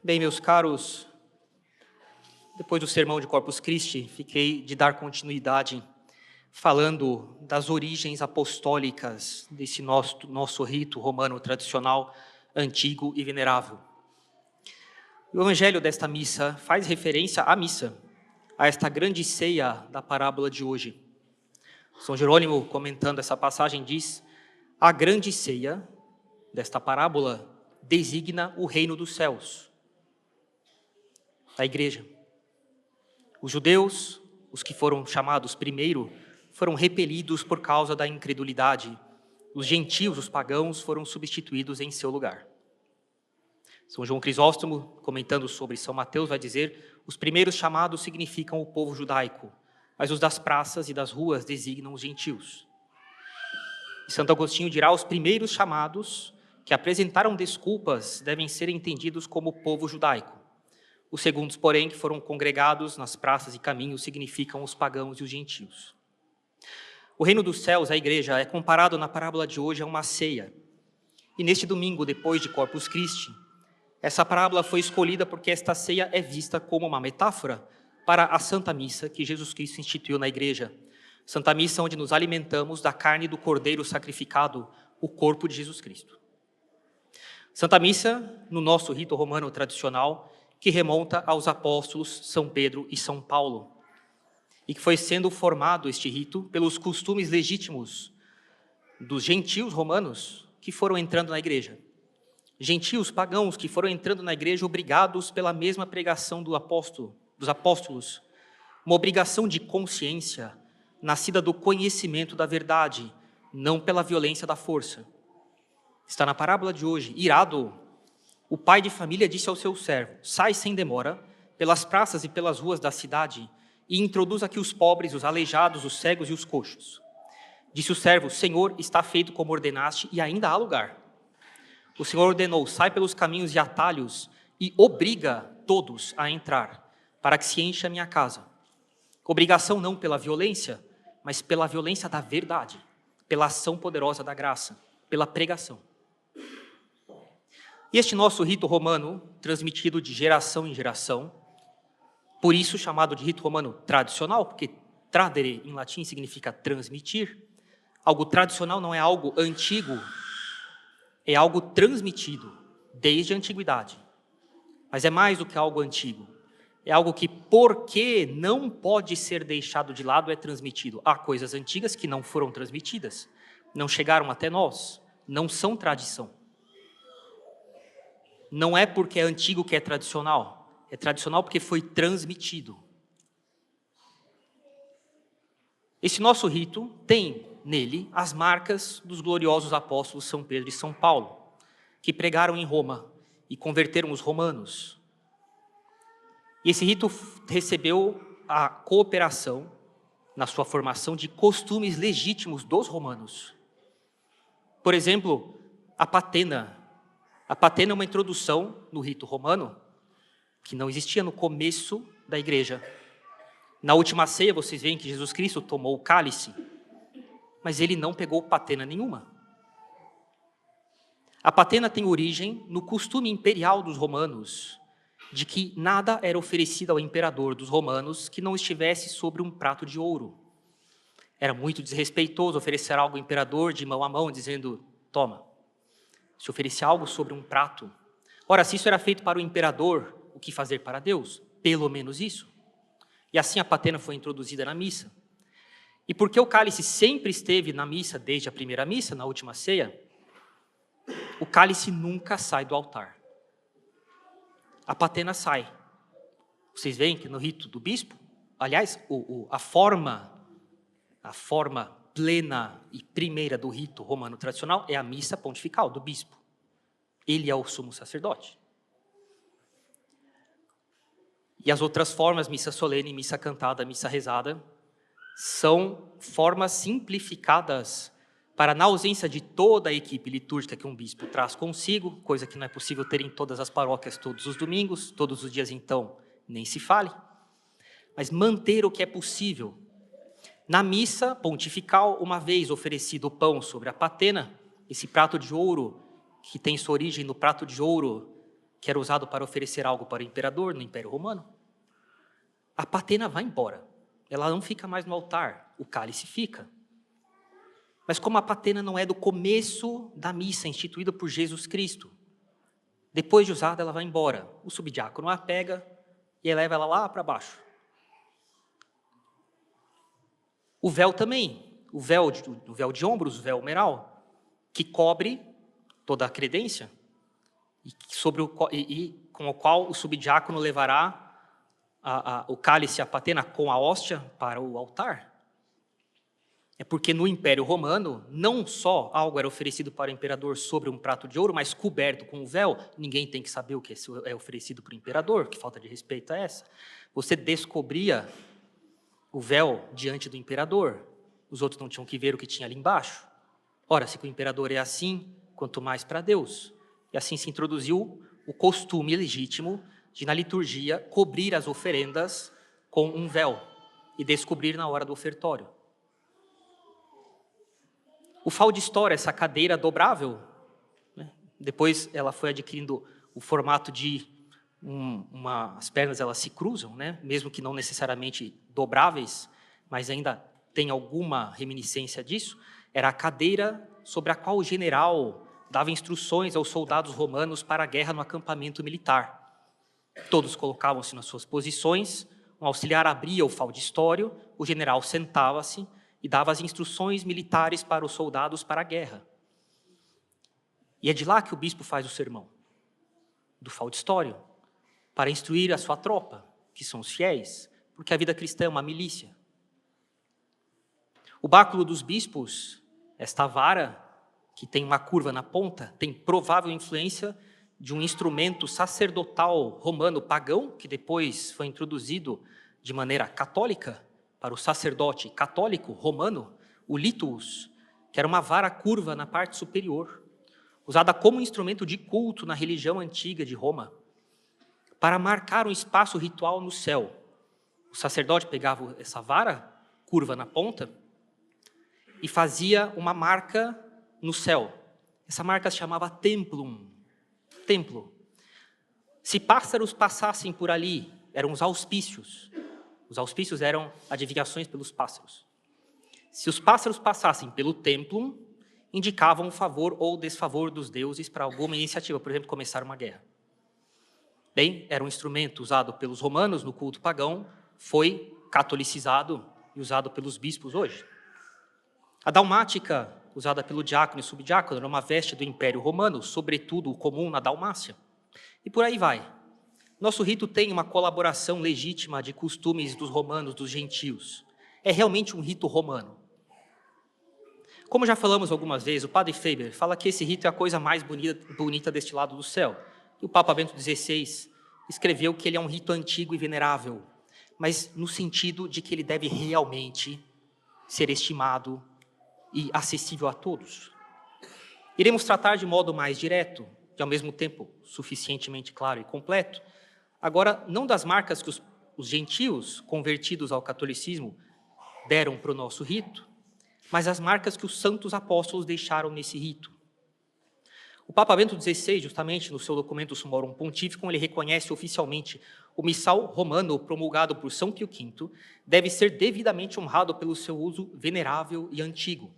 Bem, meus caros, depois do sermão de Corpus Christi, fiquei de dar continuidade falando das origens apostólicas desse nosso rito romano tradicional, antigo e venerável. O evangelho desta missa faz referência à missa, a esta grande ceia da parábola de hoje. São Jerônimo, comentando essa passagem, diz: a grande ceia desta parábola designa o reino dos céus, a igreja. Os judeus, os que foram chamados primeiro, foram repelidos por causa da incredulidade. Os gentios, os pagãos, foram substituídos em seu lugar. São João Crisóstomo, comentando sobre São Mateus, vai dizer: os primeiros chamados significam o povo judaico, mas os das praças e das ruas designam os gentios. E Santo Agostinho dirá: os primeiros chamados que apresentaram desculpas devem ser entendidos como o povo judaico. Os segundos, porém, que foram congregados nas praças e caminhos, significam os pagãos e os gentios. O reino dos céus, a igreja, é comparado na parábola de hoje a uma ceia. E neste domingo, depois de Corpus Christi, essa parábola foi escolhida porque esta ceia é vista como uma metáfora para a Santa Missa que Jesus Cristo instituiu na igreja. Santa Missa, onde nos alimentamos da carne do Cordeiro sacrificado, o corpo de Jesus Cristo. Santa Missa, no nosso rito romano tradicional, que remonta aos apóstolos São Pedro e São Paulo, e que foi sendo formado este rito pelos costumes legítimos dos gentios romanos que foram entrando na igreja. Gentios pagãos que foram entrando na igreja obrigados pela mesma pregação dos apóstolos, uma obrigação de consciência nascida do conhecimento da verdade, não pela violência da força. Está na parábola de hoje. Irado, o pai de família disse ao seu servo: sai sem demora pelas praças e pelas ruas da cidade e introduz aqui os pobres, os aleijados, os cegos e os coxos. Disse o servo: Senhor, está feito como ordenaste e ainda há lugar. O Senhor ordenou: sai pelos caminhos e atalhos e obriga todos a entrar, para que se encha a minha casa. Obrigação não pela violência, mas pela violência da verdade, pela ação poderosa da graça, pela pregação. E este nosso rito romano, transmitido de geração em geração, por isso chamado de rito romano tradicional, porque tradere em latim significa transmitir. Algo tradicional não é algo antigo, é algo transmitido desde a antiguidade. Mas é mais do que algo antigo. É algo que, porque não pode ser deixado de lado, é transmitido. Há coisas antigas que não foram transmitidas, não chegaram até nós, não são tradição. Não é porque é antigo que é tradicional porque foi transmitido. Esse nosso rito tem nele as marcas dos gloriosos apóstolos São Pedro e São Paulo, que pregaram em Roma e converteram os romanos. E esse rito recebeu a cooperação, na sua formação, de costumes legítimos dos romanos. Por exemplo, a patena. A patena é uma introdução no rito romano que não existia no começo da igreja. Na última ceia, vocês veem que Jesus Cristo tomou o cálice, mas ele não pegou patena nenhuma. A patena tem origem no costume imperial dos romanos, de que nada era oferecido ao imperador dos romanos que não estivesse sobre um prato de ouro. Era muito desrespeitoso oferecer algo ao imperador de mão a mão, dizendo: toma. Se oferecia algo sobre um prato. Ora, se isso era feito para o imperador, o que fazer para Deus? Pelo menos isso. E assim a patena foi introduzida na missa. E porque o cálice sempre esteve na missa, desde a primeira missa, na última ceia, o cálice nunca sai do altar. A patena sai. Vocês veem que no rito do bispo, aliás, a forma plena e primeira do rito romano tradicional é a missa pontifical do bispo. Ele é o sumo sacerdote. E as outras formas, missa solene, missa cantada, missa rezada, são formas simplificadas para, na ausência de toda a equipe litúrgica que um bispo traz consigo, coisa que não é possível ter em todas as paróquias todos os domingos, todos os dias então nem se fale, mas manter o que é possível. Na missa pontifical, uma vez oferecido o pão sobre a patena, esse prato de ouro, que tem sua origem no prato de ouro que era usado para oferecer algo para o imperador no Império Romano, a patena vai embora. Ela não fica mais no altar, o cálice fica. Mas como a patena não é do começo da missa instituída por Jesus Cristo, depois de usada ela vai embora. O subdiácono a pega e leva ela lá para baixo. O véu também, o véu de ombros, o véu humeral, que cobre toda a credência e com o qual o subdiácono levará o cálice, a patena, com a hóstia para o altar. É porque no Império Romano, não só algo era oferecido para o imperador sobre um prato de ouro, mas coberto com o véu. Ninguém tem que saber o que é oferecido para o imperador, que falta de respeito é essa. Você descobria o véu diante do imperador. Os outros não tinham que ver o que tinha ali embaixo. Ora, se o imperador é assim, quanto mais para Deus. E assim se introduziu o costume legítimo de, na liturgia, cobrir as oferendas com um véu e descobrir na hora do ofertório. O faldistório, essa cadeira dobrável, né? Depois ela foi adquirindo o formato de as pernas elas se cruzam, né? Mesmo que não necessariamente dobráveis, mas ainda tem alguma reminiscência disso. Era a cadeira sobre a qual o general dava instruções aos soldados romanos para a guerra no acampamento militar. Todos colocavam-se nas suas posições, um auxiliar abria o faldistório, o general sentava-se e dava as instruções militares para os soldados para a guerra. E é de lá que o bispo faz o sermão, do faldistório, para instruir a sua tropa, que são os fiéis, porque a vida cristã é uma milícia. O báculo dos bispos, esta vara, que tem uma curva na ponta, tem provável influência de um instrumento sacerdotal romano pagão, que depois foi introduzido de maneira católica, para o sacerdote católico romano, o litus, que era uma vara curva na parte superior, usada como instrumento de culto na religião antiga de Roma, para marcar um espaço ritual no céu. O sacerdote pegava essa vara curva na ponta e fazia uma marca no céu. Essa marca se chamava templum, templo. Se pássaros passassem por ali, eram os auspícios. Os auspícios eram adivinhações pelos pássaros. Se os pássaros passassem pelo templo, indicavam o favor ou desfavor dos deuses para alguma iniciativa, por exemplo, começar uma guerra. Bem, era um instrumento usado pelos romanos no culto pagão, foi catolicizado e usado pelos bispos hoje. A dalmática, usada pelo diácono e subdiácono, era uma veste do Império Romano, sobretudo o comum na Dalmácia. E por aí vai. Nosso rito tem uma colaboração legítima de costumes dos romanos, dos gentios. É realmente um rito romano. Como já falamos algumas vezes, o padre Faber fala que esse rito é a coisa mais bonita deste lado do céu. E o Papa Bento XVI escreveu que ele é um rito antigo e venerável, mas no sentido de que ele deve realmente ser estimado e acessível a todos. Iremos tratar de modo mais direto, e ao mesmo tempo suficientemente claro e completo, agora, não das marcas que os gentios convertidos ao catolicismo deram para o nosso rito, mas as marcas que os santos apóstolos deixaram nesse rito. O Papa Bento XVI, justamente no seu documento Summorum Pontificum, ele reconhece oficialmente o missal romano promulgado por São Pio V deve ser devidamente honrado pelo seu uso venerável e antigo.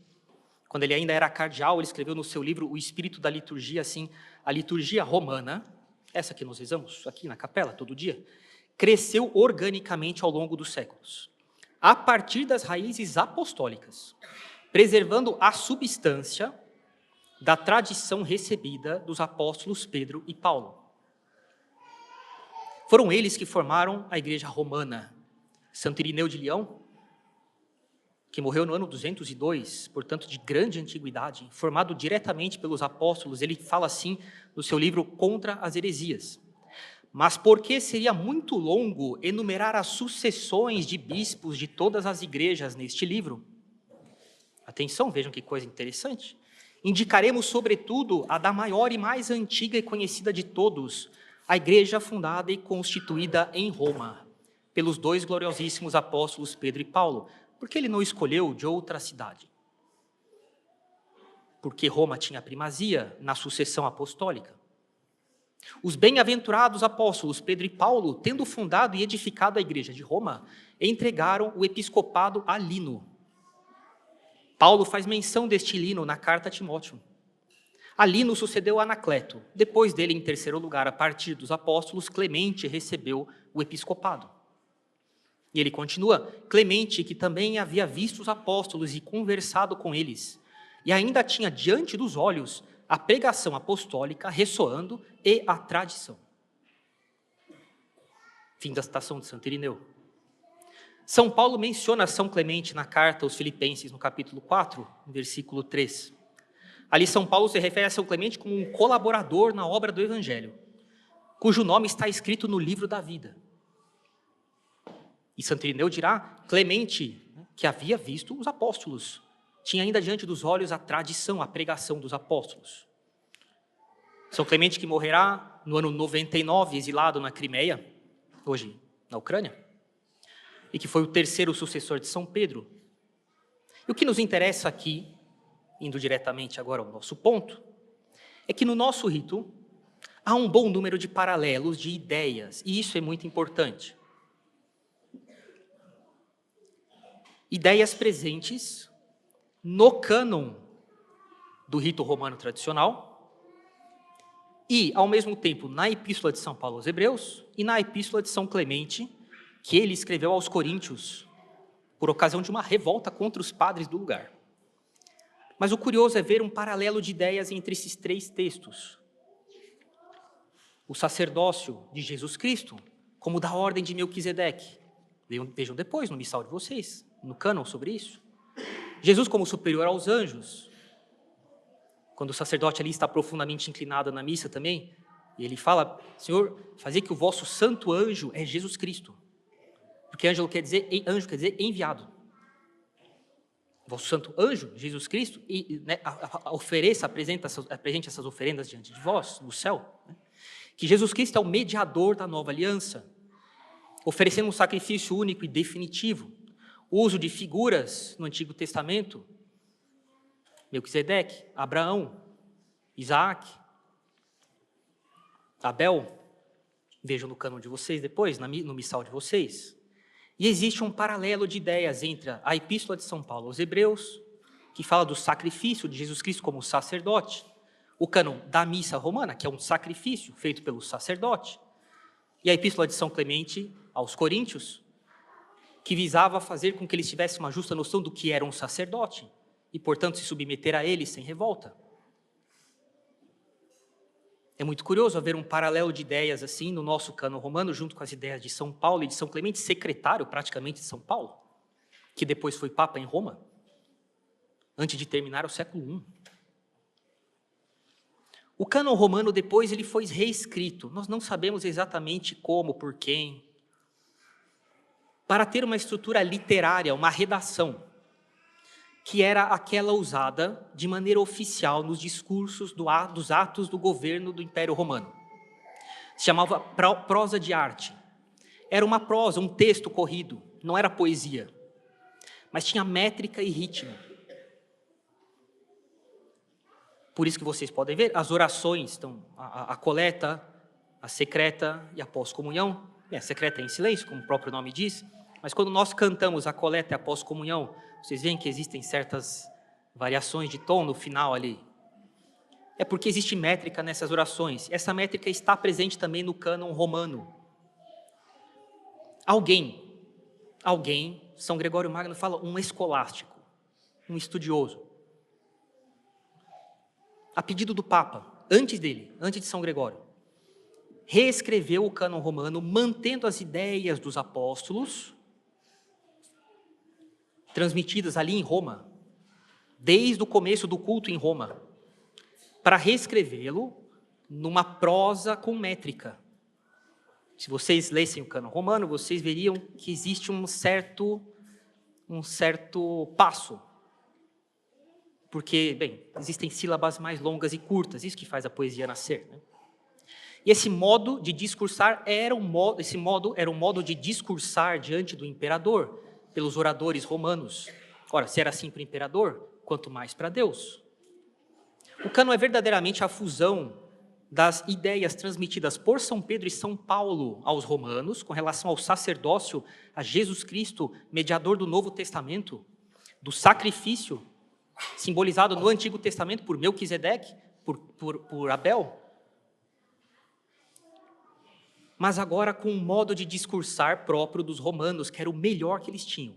Quando ele ainda era cardeal, ele escreveu no seu livro O Espírito da Liturgia, assim, a liturgia romana, essa que nós rezamos aqui na capela todo dia, cresceu organicamente ao longo dos séculos, a partir das raízes apostólicas, preservando a substância da tradição recebida dos apóstolos Pedro e Paulo. Foram eles que formaram a Igreja Romana. Santo Irineu de Leão, que morreu no ano 202, portanto de grande antiguidade, formado diretamente pelos apóstolos, ele fala assim no seu livro Contra as Heresias. Mas porque seria muito longo enumerar as sucessões de bispos de todas as igrejas neste livro. Atenção, vejam que coisa interessante. Indicaremos, sobretudo, a da maior e mais antiga e conhecida de todos, a igreja fundada e constituída em Roma, pelos dois gloriosíssimos apóstolos Pedro e Paulo. Por que ele não escolheu de outra cidade? Porque Roma tinha primazia na sucessão apostólica. Os bem-aventurados apóstolos Pedro e Paulo, tendo fundado e edificado a igreja de Roma, entregaram o episcopado a Lino. Paulo faz menção deste Lino na carta a Timóteo. A Lino sucedeu a Anacleto. Depois dele, em terceiro lugar, a partir dos apóstolos, Clemente recebeu o episcopado. E ele continua, Clemente, que também havia visto os apóstolos e conversado com eles, e ainda tinha diante dos olhos a pregação apostólica ressoando e a tradição. Fim da citação de Santo Irineu. São Paulo menciona São Clemente na carta aos Filipenses, no capítulo 4, versículo 3. Ali São Paulo se refere a São Clemente como um colaborador na obra do Evangelho, cujo nome está escrito no livro da vida. E Santo Irineu dirá, Clemente, que havia visto os apóstolos, tinha ainda diante dos olhos a tradição, a pregação dos apóstolos. São Clemente que morrerá no ano 99, exilado na Crimeia, hoje na Ucrânia, e que foi o terceiro sucessor de São Pedro. E o que nos interessa aqui, indo diretamente agora ao nosso ponto, é que no nosso rito há um bom número de paralelos, de ideias, e isso é muito importante. Ideias presentes no cânon do rito romano tradicional e, ao mesmo tempo, na Epístola de São Paulo aos Hebreus e na Epístola de São Clemente, que ele escreveu aos Coríntios por ocasião de uma revolta contra os padres do lugar. Mas o curioso é ver um paralelo de ideias entre esses três textos. O sacerdócio de Jesus Cristo, como da ordem de Melquisedeque. Vejam depois no missal de vocês, no cânon sobre isso. Jesus como superior aos anjos. Quando o sacerdote ali está profundamente inclinado na missa também, e ele fala, Senhor, fazei que o vosso santo anjo é Jesus Cristo. Porque anjo quer dizer enviado. O vosso santo anjo, Jesus Cristo, apresente essas oferendas diante de vós, no céu. Né? Que Jesus Cristo é o mediador da nova aliança, oferecendo um sacrifício único e definitivo. O uso de figuras no Antigo Testamento, Melquisedeque, Abraão, Isaac, Abel, vejam no cânon de vocês depois, no missal de vocês. E existe um paralelo de ideias entre a Epístola de São Paulo aos Hebreus, que fala do sacrifício de Jesus Cristo como sacerdote, o cânon da missa romana, que é um sacrifício feito pelo sacerdote, e a Epístola de São Clemente aos Coríntios, que visava fazer com que eles tivessem uma justa noção do que era um sacerdote e, portanto, se submeter a ele sem revolta. É muito curioso haver um paralelo de ideias assim no nosso cânon romano, junto com as ideias de São Paulo e de São Clemente, secretário praticamente de São Paulo, que depois foi papa em Roma, antes de terminar o século I. O cânon romano depois ele foi reescrito, nós não sabemos exatamente como, por quem, para ter uma estrutura literária, uma redação, que era aquela usada de maneira oficial nos discursos dos atos do governo do Império Romano. Se chamava prosa de arte. Era uma prosa, um texto corrido, não era poesia, mas tinha métrica e ritmo. Por isso que vocês podem ver, as orações, então, a coleta, a secreta e a pós-comunhão. A secreta é em silêncio, como o próprio nome diz, mas quando nós cantamos a coleta e a pós-comunhão, vocês veem que existem certas variações de tom no final ali. É porque existe métrica nessas orações. Essa métrica está presente também no cânon romano. Alguém, São Gregório Magno fala, um escolástico, um estudioso, a pedido do Papa, antes de São Gregório, reescreveu o cânon romano, mantendo as ideias dos apóstolos, transmitidas ali em Roma, desde o começo do culto em Roma, para reescrevê-lo numa prosa com métrica. Se vocês lessem o cânon romano, vocês veriam que existe um certo passo. Porque, bem, existem sílabas mais longas e curtas, isso que faz a poesia nascer, né? E esse modo de discursar era um modo de discursar diante do imperador, pelos oradores romanos. Ora, se era assim para o imperador, quanto mais para Deus. O cânon é verdadeiramente a fusão das ideias transmitidas por São Pedro e São Paulo aos romanos, com relação ao sacerdócio, a Jesus Cristo, mediador do Novo Testamento, do sacrifício, simbolizado no Antigo Testamento por Melquisedeque, por Abel, mas agora com um modo de discursar próprio dos romanos, que era o melhor que eles tinham.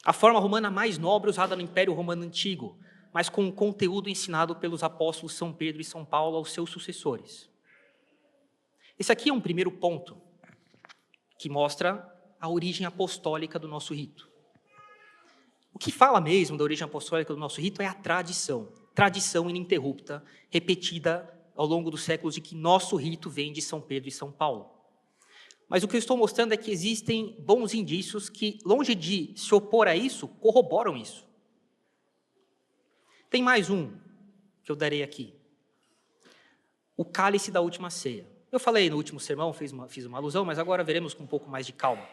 A forma romana mais nobre usada no Império Romano Antigo, mas com o conteúdo ensinado pelos apóstolos São Pedro e São Paulo aos seus sucessores. Esse aqui é um primeiro ponto que mostra a origem apostólica do nosso rito. O que fala mesmo da origem apostólica do nosso rito é a tradição ininterrupta, repetida ao longo dos séculos, de que nosso rito vem de São Pedro e São Paulo. Mas o que eu estou mostrando é que existem bons indícios que, longe de se opor a isso, corroboram isso. Tem mais um que eu darei aqui. O cálice da última ceia. Eu falei no último sermão, fiz uma alusão, mas agora veremos com um pouco mais de calma.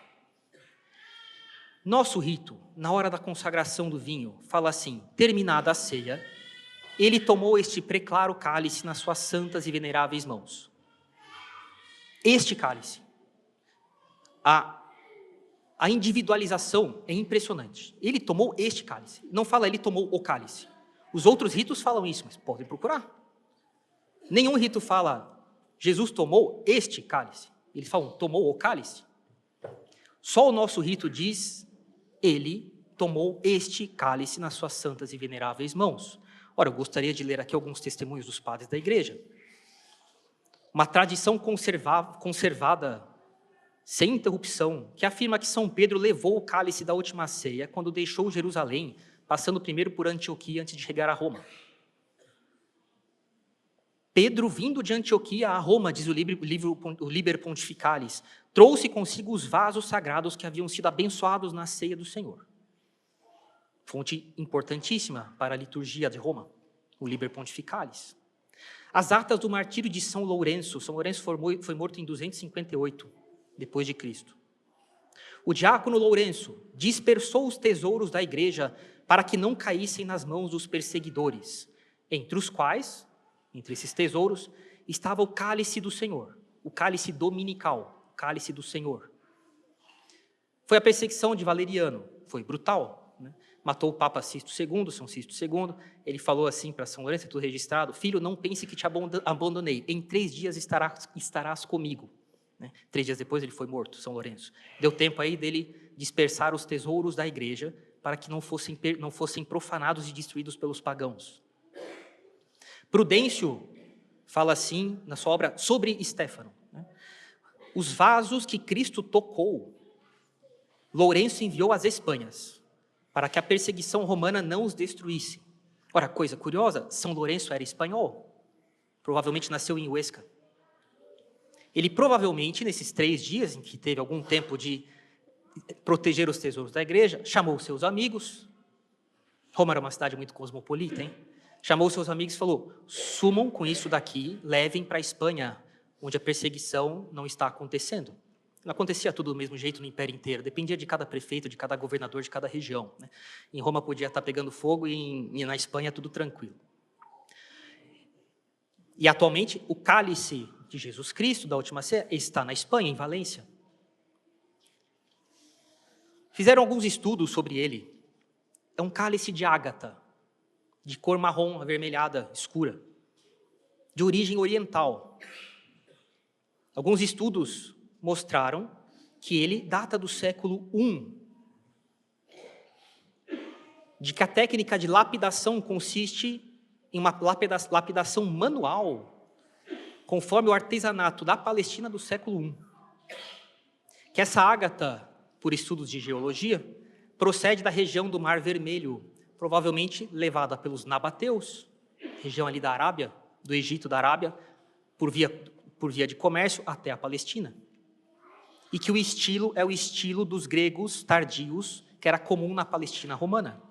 Nosso rito, na hora da consagração do vinho, fala assim: terminada a ceia, ele tomou este preclaro cálice nas suas santas e veneráveis mãos. Este cálice. A individualização é impressionante. Ele tomou este cálice. Não fala ele tomou o cálice. Os outros ritos falam isso, mas podem procurar. Nenhum rito fala Jesus tomou este cálice. Eles falam tomou o cálice. Só o nosso rito diz ele tomou este cálice nas suas santas e veneráveis mãos. Ora, eu gostaria de ler aqui alguns testemunhos dos padres da igreja. Uma tradição conservada sem interrupção, que afirma que São Pedro levou o cálice da última ceia quando deixou Jerusalém, passando primeiro por Antioquia antes de chegar a Roma. Pedro, vindo de Antioquia a Roma, diz o Liber Pontificalis, trouxe consigo os vasos sagrados que haviam sido abençoados na ceia do Senhor. Fonte importantíssima para a liturgia de Roma, o Liber Pontificalis. As atas do martírio de São Lourenço. São Lourenço foi morto em 258, depois de Cristo. O diácono Lourenço dispersou os tesouros da igreja para que não caíssem nas mãos dos perseguidores, entre os quais, entre esses tesouros, estava o cálice do Senhor, o cálice dominical, o cálice do Senhor. Foi a perseguição de Valeriano, foi brutal, né? Matou o Papa Sisto II, São Sisto II, ele falou assim para São Lourenço, é tudo registrado: filho, não pense que te abandonei, em 3 dias estarás comigo. 3 dias depois ele foi morto, São Lourenço. Deu tempo aí dele dispersar os tesouros da igreja para que não fossem profanados e destruídos pelos pagãos. Prudêncio fala assim na sua obra sobre Estéfano: os vasos que Cristo tocou, Lourenço enviou às Espanhas, para que a perseguição romana não os destruísse. Ora, coisa curiosa, São Lourenço era espanhol, provavelmente nasceu em Huesca. Ele provavelmente, nesses 3 dias em que teve algum tempo de proteger os tesouros da igreja, chamou seus amigos. Roma era uma cidade muito cosmopolita, hein? Chamou seus amigos e falou: sumam com isso daqui, levem para a Espanha, onde a perseguição não está acontecendo. Não acontecia tudo do mesmo jeito no império inteiro, dependia de cada prefeito, de cada governador, de cada região, né? Em Roma podia estar pegando fogo e na Espanha tudo tranquilo. E atualmente o cálice de Jesus Cristo, da última ceia, está na Espanha, em Valência. Fizeram alguns estudos sobre ele. É um cálice de ágata, de cor marrom avermelhada, escura, de origem oriental. Alguns estudos mostraram que ele data do século I, de que a técnica de lapidação consiste em uma lapidação manual, conforme o artesanato da Palestina do século I. Que essa ágata, por estudos de geologia, procede da região do Mar Vermelho, provavelmente levada pelos nabateus, região ali da Arábia, do Egito da Arábia, por via de comércio até a Palestina. E que o estilo é o estilo dos gregos tardios, que era comum na Palestina romana.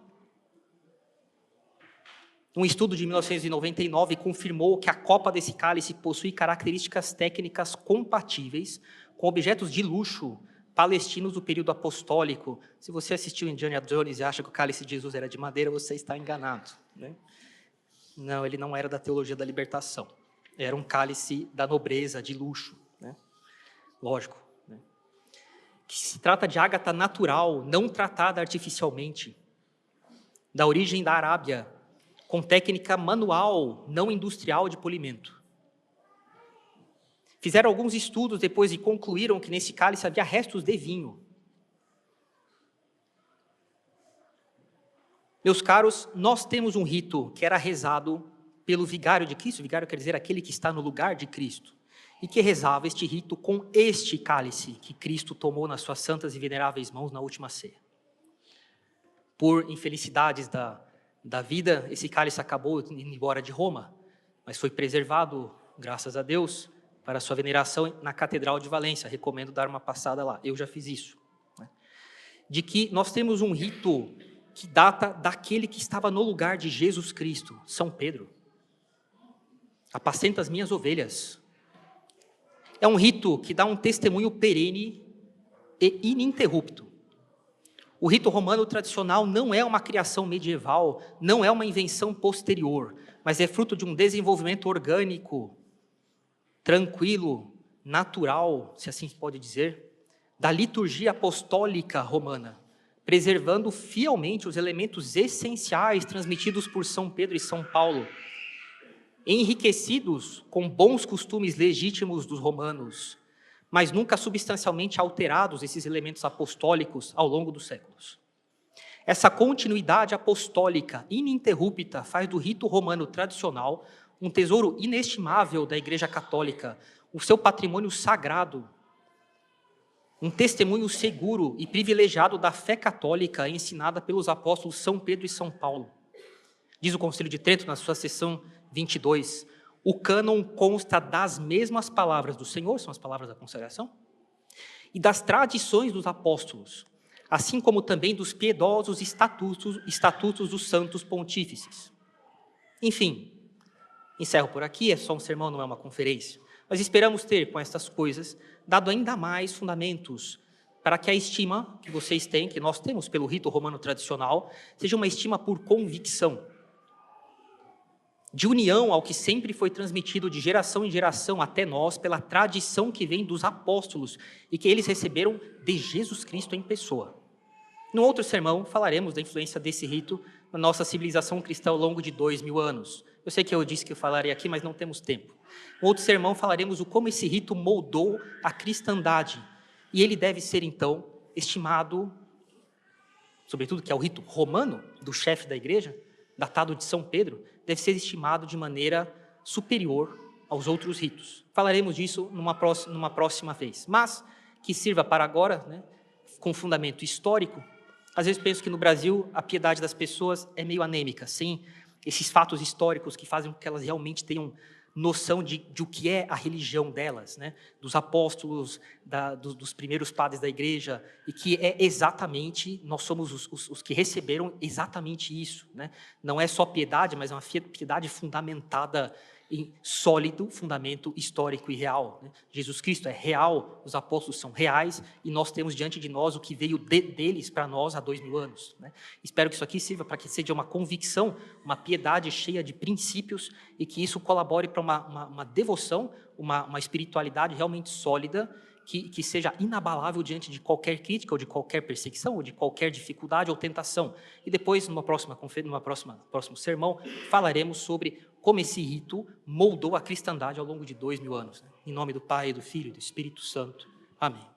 Um estudo de 1999 confirmou que a copa desse cálice possui características técnicas compatíveis com objetos de luxo palestinos do período apostólico. Se você assistiu Indiana Jones e acha que o cálice de Jesus era de madeira, você está enganado, né? Não, ele não era da teologia da libertação. Era um cálice da nobreza, de luxo, né? Lógico, né? Que se trata de ágata natural, não tratada artificialmente, da origem da Arábia, com técnica manual, não industrial de polimento. Fizeram alguns estudos depois e concluíram que nesse cálice havia restos de vinho. Meus caros, nós temos um rito que era rezado pelo vigário de Cristo, vigário quer dizer aquele que está no lugar de Cristo, e que rezava este rito com este cálice que Cristo tomou nas suas santas e veneráveis mãos na última ceia. Por infelicidades da vida, esse cálice acabou indo embora de Roma, mas foi preservado, graças a Deus, para sua veneração na Catedral de Valência. Recomendo dar uma passada lá, eu já fiz isso. Né? De que nós temos um rito que data daquele que estava no lugar de Jesus Cristo, São Pedro. Apacenta as minhas ovelhas. É um rito que dá um testemunho perene e ininterrupto. O rito romano tradicional não é uma criação medieval, não é uma invenção posterior, mas é fruto de um desenvolvimento orgânico, tranquilo, natural, se assim se pode dizer, da liturgia apostólica romana, preservando fielmente os elementos essenciais transmitidos por São Pedro e São Paulo, enriquecidos com bons costumes legítimos dos romanos, mas nunca substancialmente alterados esses elementos apostólicos ao longo dos séculos. Essa continuidade apostólica ininterrupta faz do rito romano tradicional um tesouro inestimável da Igreja Católica, o seu patrimônio sagrado, um testemunho seguro e privilegiado da fé católica ensinada pelos apóstolos São Pedro e São Paulo. Diz o Concílio de Trento, na sua seção 22, o cânon consta das mesmas palavras do Senhor, são as palavras da consagração, e das tradições dos apóstolos, assim como também dos piedosos estatutos dos santos pontífices. Enfim, encerro por aqui, é só um sermão, não é uma conferência, mas esperamos ter, com estas coisas, dado ainda mais fundamentos para que a estima que vocês têm, que nós temos pelo rito romano tradicional, seja uma estima por convicção, de união ao que sempre foi transmitido de geração em geração até nós, pela tradição que vem dos apóstolos e que eles receberam de Jesus Cristo em pessoa. No outro sermão, falaremos da influência desse rito na nossa civilização cristã ao longo de 2000 anos. Eu sei que eu disse que eu falaria aqui, mas não temos tempo. No outro sermão, falaremos o como esse rito moldou a cristandade. E ele deve ser, então, estimado, sobretudo que é o rito romano do chefe da igreja, datado de São Pedro, deve ser estimado de maneira superior aos outros ritos. Falaremos disso numa próxima vez. Mas que sirva para agora, né, com fundamento histórico. Às vezes penso que no Brasil a piedade das pessoas é meio anêmica, sem esses fatos históricos que fazem com que elas realmente tenham noção de o que é a religião delas, né? Dos apóstolos, dos primeiros padres da igreja, e que é exatamente, nós somos os que receberam exatamente isso, né? Não é só piedade, mas é uma piedade fundamentada em sólido fundamento histórico e real, né? Jesus Cristo é real, os apóstolos são reais, e nós temos diante de nós o que veio deles para nós há 2000 anos, né? Espero que isso aqui sirva para que seja uma convicção, uma piedade cheia de princípios, e que isso colabore para uma devoção, uma espiritualidade realmente sólida, que seja inabalável diante de qualquer crítica, ou de qualquer perseguição, ou de qualquer dificuldade ou tentação. E depois, numa próximo sermão, falaremos sobre como esse rito moldou a cristandade ao longo de 2000 anos. Né? Em nome do Pai, do Filho e do Espírito Santo. Amém.